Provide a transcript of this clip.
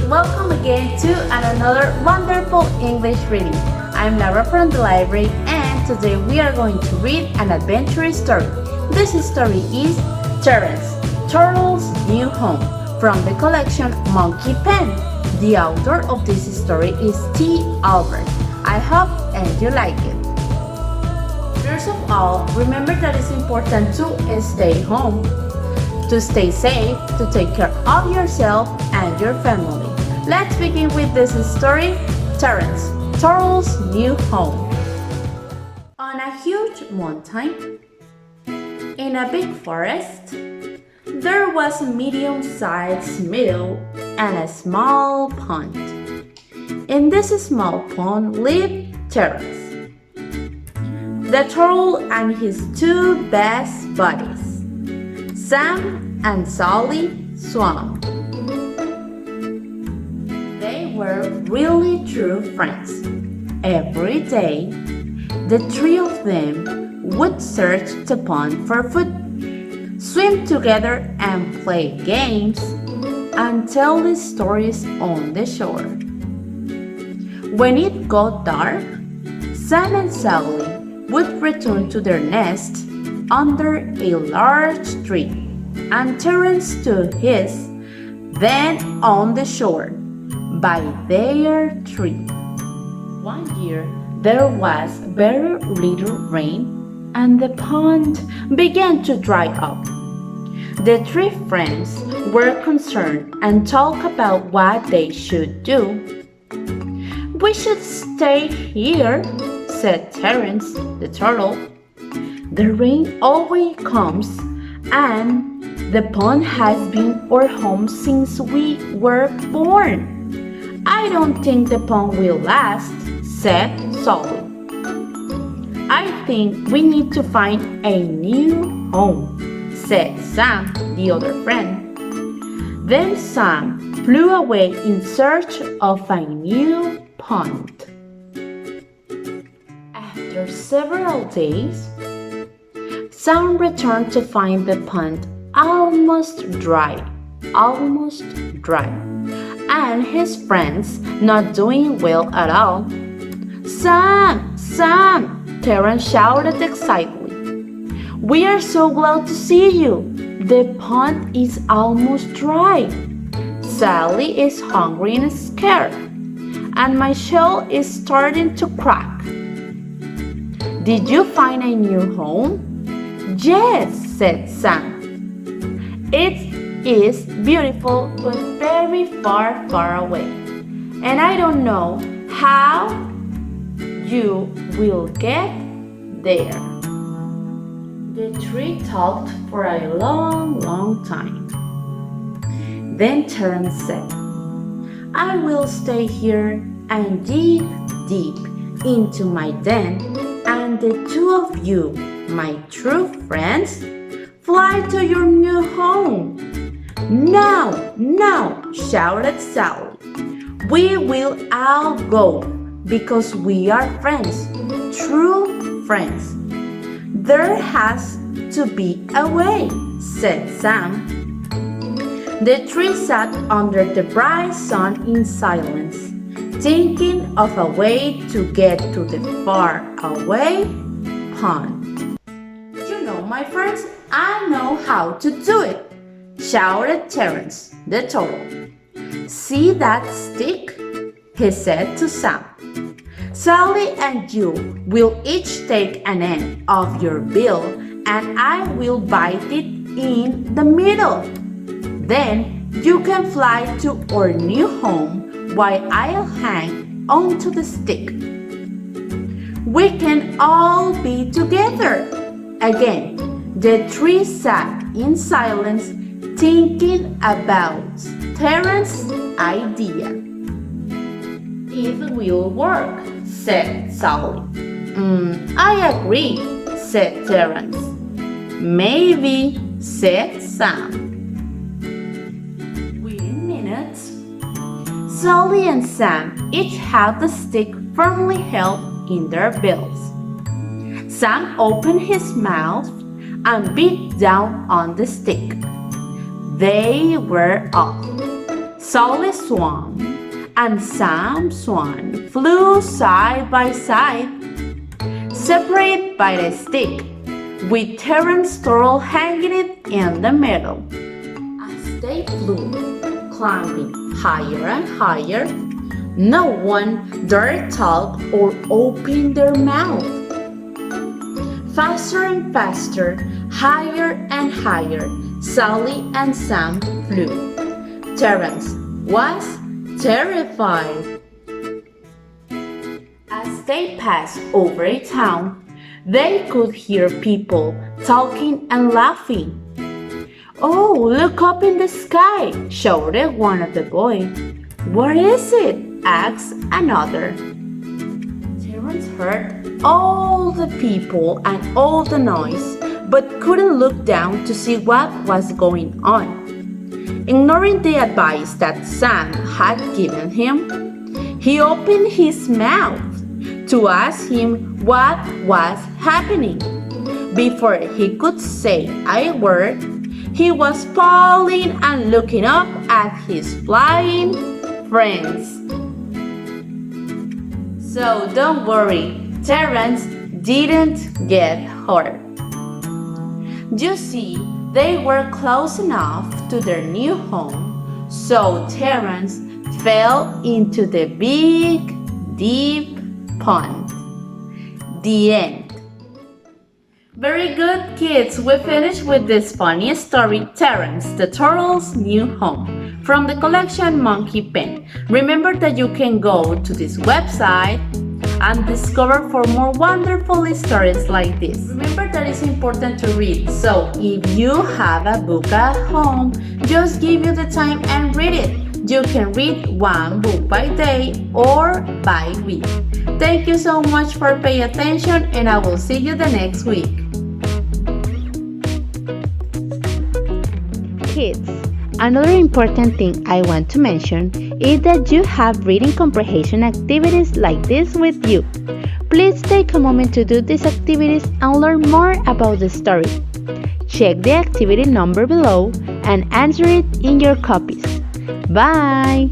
welcome again to another wonderful English reading. I'm Laura from the library and today we are going to read an adventure story. This story is Terrance, Turtle's New Home from the collection Monkey Pen. The author of this story is T. Albert. I hope and you like it. First of all, remember that it's important to stay home, to stay safe, to take care of yourself and your family. Let's begin with this story, Terrance, Turtle's New Home. On a huge mountain, in a big forest, there was a medium-sized meadow and a small pond. In this small pond lived Terrance, the turtle and his two best buddies, Sam and Sally swam. They were really true friends. Every day, the three of them would search the pond for food, swim together and play games, and tell the stories on the shore. When it got dark, Sam and Sally would return to their nest under a large tree, and Terrance to his, then on the shore by their tree. One year there was very little rain and the pond began to dry up. The three friends were concerned and talked about what they should do. "We should stay here," said Terrance the turtle. "The rain always comes and the pond has been our home since we were born." "I don't think the pond will last," said Sally. "I think we need to find a new home," said Sam, the other friend. Then Sam flew away in search of a new pond. After several days, Sam returned to find the pond almost dry, and his friends not doing well at all. "Sam! Sam!" Terrance shouted excitedly. "We are so glad to see you. The pond is almost dry. Sally is hungry and scared, and my shell is starting to crack. Did you find a new home?" "Yes," said Sam. "It is beautiful but very far, far away, and I don't know how you will get there." The three talked for a long time. Then Terrance said, "I will stay here and dig deep into my den, and the two of you, my true friends, fly to your new home." "No, no," shouted Sally. "We will all go because we are friends, true friends." "There has to be a way," said Sam. The three sat under the bright sun in silence, thinking of a way to get to the far away pond. "You know, my friends, I know how to do it," shouted Terrance the turtle. "See that stick?" he said to Sam. "Sally and you will each take an end of your bill and I will bite it in the middle. Then you can fly to our new home while I'll hang onto the stick. We can all be together." Again, the three sat in silence thinking about Terrance's idea. "It will work," said Sally. I agree," said Terrance. "Maybe," said Sam. Within minutes, Sally and Sam each had the stick firmly held in their bills. Sam opened his mouth and bit down on the stick. They were off. Sally swam, and Sam Swan flew side by side, separated by a stick, with Terrance Turtle hanging it in the middle. As they flew, climbing higher and higher, no one dared talk or open their mouth. Faster and faster, higher and higher, Sally and Sam flew. Terrance was terrified. As they passed over a town, they could hear people talking and laughing. "Oh, look up in the sky!" shouted one of the boys. "What is it?" asked another. Terrance heard all the people and all the noise, but couldn't look down to see what was going on. Ignoring the advice that Sam had given him, he opened his mouth to ask him what was happening. Before he could say a word, he was falling and looking up at his flying friends. So don't worry, Terrance didn't get hurt. You see, they were close enough to their new home, so Terrance fell into the big, deep pond. The end. Very good, kids. We finished with this funny story, Terrance, the Turtles' New Home, from the collection Monkey Pen. Remember that you can go to this website and discover for more wonderful stories like this. Remember that it's important to read, so if you have a book at home, just give you the time and read it. You can read one book by day or by week. Thank you so much for paying attention, and I will see you the next week. Kids, another important thing I want to mention is that you have reading comprehension activities like this with you. Please take a moment to do these activities and learn more about the story. Check the activity number below and answer it in your copies. Bye!